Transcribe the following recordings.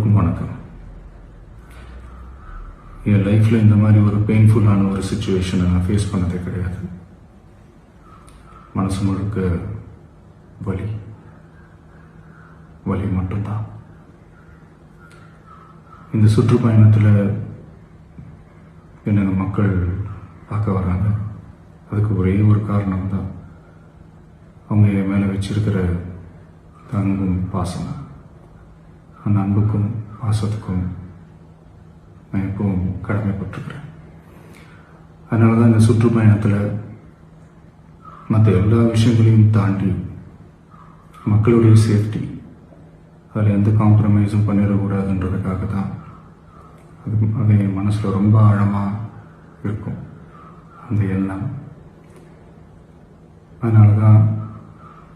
எல்லோருக்கும் வணக்கம். என் லைஃப்பில் இந்த மாதிரி ஒரு பெயின்ஃபுல்லான ஒரு சுச்சுவேஷனை நான் ஃபேஸ் பண்ணதே கிடையாது. மனசு முழுக்க வலி வலி மட்டும்தான். இந்த சுற்றுப்பயணத்தில் என்னென்ன மக்கள் பார்க்க வராங்க, அதுக்கு ஒரே ஒரு காரணம் தான், அவங்க என் மேலே வச்சிருக்கிற அன்பும் பாசம். அந்த அன்புக்கும் பாசத்துக்கும் நான் எப்பவும் கடமைப்பட்டிருக்கிறேன். அதனால தான் இந்த சுற்றுப்பயணத்தில் மற்ற எல்லா விஷயங்களையும் தாண்டி மக்களுடைய சேஃப்டி, அதில் எந்த காம்ப்ரமைஸும் பண்ணிடக்கூடாதுன்றதுக்காக தான் அது என் மனசில் ரொம்ப ஆழமாக இருக்கும் அந்த எண்ணம். அதனால தான்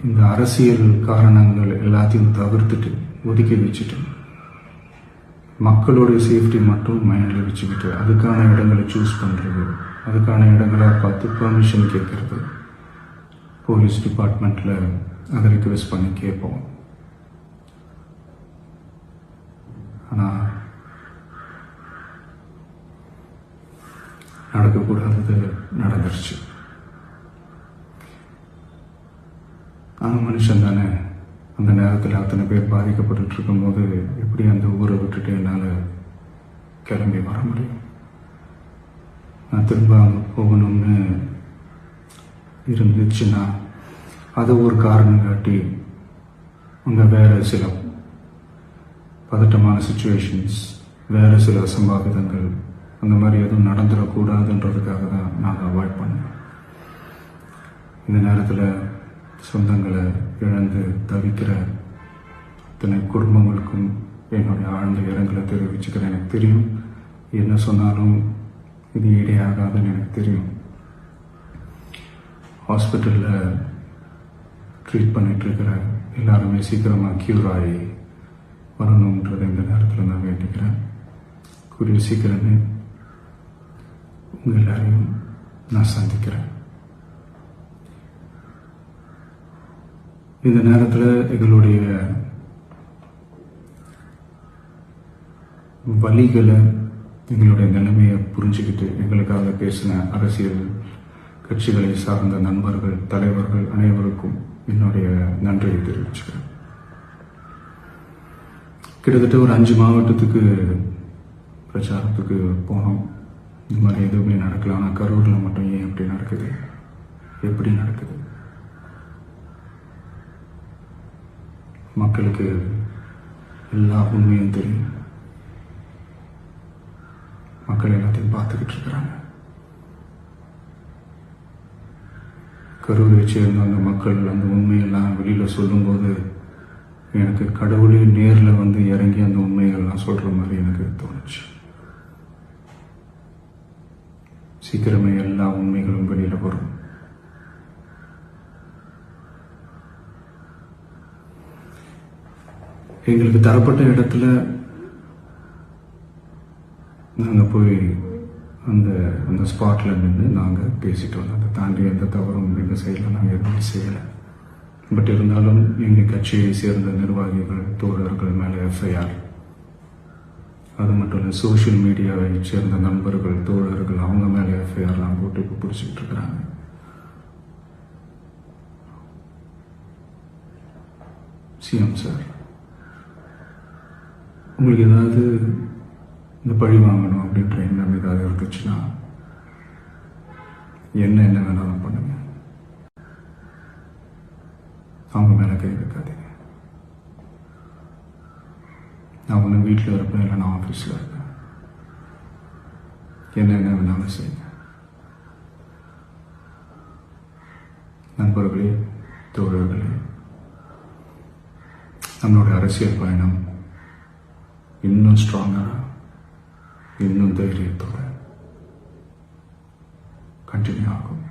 இந்த அரசியல் காரணங்கள் எல்லாத்தையும் தவிர்த்துட்டு ஒதுக்கி வச்சுட்டு மக்களோட சேஃப்டி மட்டும் மைண்டில் வச்சுக்கிட்டு அதுக்கான இடங்களை சூஸ் பண்ணுறது, அதுக்கான இடங்களை பார்த்து பெர்மிஷன் கேட்கறது, போலீஸ் டிபார்ட்மெண்ட்டில் அதை ரிக்வெஸ்ட் பண்ணி கேட்போம். ஆனால் நடக்கக்கூடாதது நடந்துருச்சு. ஆனால் மனுஷன் தானே, அந்த நேரத்தில் அத்தனை பேர் பாதிக்கப்பட்டு இருக்கும்போது எப்படி அந்த ஊரை விட்டுட்டு என்னால் கிளம்பி வர முடியும்? நான் திரும்ப அங்கே போகணும்னு இருந்துச்சுன்னா அதை ஒரு காரணம் காட்டி அங்கே வேறு சில பதட்டமான சுச்சுவேஷன்ஸ், வேறு சில அசம்பாவிதங்கள் அந்த மாதிரி எதுவும் நடந்துடக்கூடாதுன்றதுக்காக தான் நான் அவாய்ட் பண்ணேன். இந்த நேரத்தில் சொந்தங்களை இழந்து தவிக்கிற இத்தனை குடும்பங்களுக்கும் என்னுடைய ஆழ்ந்த இரங்கலை தெரிவிச்சுக்கிறேன். எனக்கு தெரியும், என்ன சொன்னாலும் இது ஈடையாகாதுன்னு எனக்கு தெரியும். ஹாஸ்பிட்டலில் ட்ரீட் பண்ணிகிட்ருக்கிற எல்லாருமே சீக்கிரமாக க்யூர் ஆகி வரணுன்றதை இந்த நேரத்தில் நான் வேண்டிக்கிறேன். கூடிய சீக்கிரமே உங்கள் எல்லாரையும் நான் சந்திக்கிறேன். இந்த நேரத்தில் எங்களுடைய வலிகளை, எங்களுடைய நிலைமையை புரிஞ்சுக்கிட்டு எங்களுக்காக பேசின அரசியல் கட்சிகளை சார்ந்த நண்பர்கள், தலைவர்கள் அனைவருக்கும் என்னுடைய நன்றியை தெரிவிச்சுக்கிறேன். கிட்டத்தட்ட ஒரு 5 மாவட்டத்துக்கு பிரச்சாரத்துக்கு போனோம். இந்த மாதிரி எதுவுமே நடக்கல. ஆனால் கரூரில் மட்டும் ஏன் எப்படி நடக்குது, எப்படி நடக்குது? மக்களுக்கு எல்லா உண்மையும் தெரியும். மக்கள் எல்லாத்தையும் பார்த்துக்கிட்டு இருக்கிறாங்க. கரூரை சேர்ந்த அந்த மக்கள் அந்த உண்மையெல்லாம் வெளியில் சொல்லும்போது எனக்கு கடவுளே நேரில் வந்து இறங்கி அந்த உண்மைகள்லாம் சொல்கிற மாதிரி எனக்கு தோணுச்சு. சீக்கிரமே எல்லா உண்மைகளும் வெளியில் வரும். எங்களுக்கு தரப்பட்ட இடத்துல நாங்கள் போய் அந்த ஸ்பாட்டில் நின்று நாங்கள் பேசிட்டு வந்தோம். அதை தாண்டி எந்த தவறும் எங்கள் சைடில் நாங்கள் எதுவுமே செய்யலை. பட் இருந்தாலும் எங்கள் கட்சியை சேர்ந்த நிர்வாகிகள், தோழர்கள் மேலே எஃப்ஐஆர், அது மட்டும் இல்லை சோஷியல் மீடியாவை சேர்ந்த நண்பர்கள், தோழர்கள் அவங்க மேலே எஃப்ஐஆர்லாம் போட்டு இப்போ பிடிச்சிக்கிட்டு இருக்கிறாங்க. சிஎம் சார், உங்களுக்கு ஏதாவது இந்த பழி வாங்கணும் அப்படின்ற எண்ணம் ஏதாவது இருந்துச்சுன்னா என்ன வேணாலும் பண்ணுங்க. அவங்க மேலே கை வைக்காதீங்க. நான் ஒன்று வீட்டில் இருப்பேன், இல்லை நான் ஆஃபீஸில் இருப்பேன். என்ன வேணாலும் செய்யுங்க. நண்பர்களே, தோழர்களே, நம்மளோட அரசியல் பயணம் இன்னும் ஸ்ட்ராங்கராக, இன்னும் தைரியத்தோட கண்டினியூ ஆகும்.